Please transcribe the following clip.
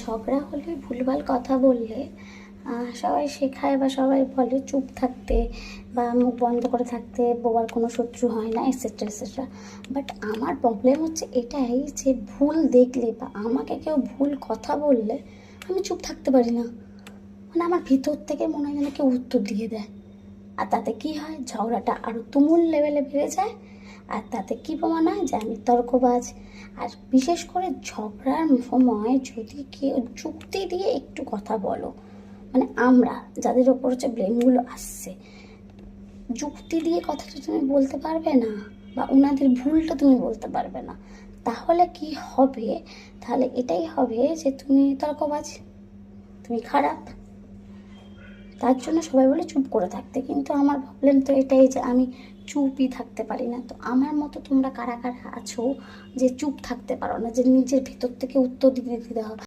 ঝগড়া হলে, ভুলভাল কথা বললে সবাই শেখায় বা সবাই বলে চুপ থাকতে বা মুখ বন্ধ করে থাকতে, বোবার কোনো শত্রু হয় না, এটসেট্রা এটসেট্রা। বাট আমার প্রবলেম হচ্ছে এটাই যে ভুল দেখলে বা আমাকে কেউ ভুল কথা বললে আমি চুপ থাকতে পারি না। মানে আমার ভিতর থেকে মনে হয় যেন কেউ উত্তর দিয়ে দেয়। আর তাতে কি হয়, ঝগড়াটা আরও তুমুল লেভেলে বেড়ে যায়। আর তাতে কী প্রমাণ হয় যে আমি তর্কবাজ। আর বিশেষ করে ঝগড়ার সময় যদি কেউ যুক্তি দিয়ে একটু কথা বলো, মানে আমরা যাদের ওপর হচ্ছে ব্লেমগুলো আসছে, যুক্তি দিয়ে কথাটা তুমি বলতে পারবে না বা ওনাদের ভুলটা তুমি বলতে পারবে না, তাহলে কি হবে? তাহলে এটাই হবে যে তুমি তর্কবাজ, তুমি খারাপ। তার জন্য সবাই বলে চুপ করে থাকতে, কিন্তু আমার প্রবলেম তো এটাই যে আমি চুপই থাকতে পারি না। তো আমার মতো তোমরা কারা কারা আছো যে চুপ থাকতে পারো না, যে নিজের ভিতর থেকে উত্তর দিতে দিতে হবে?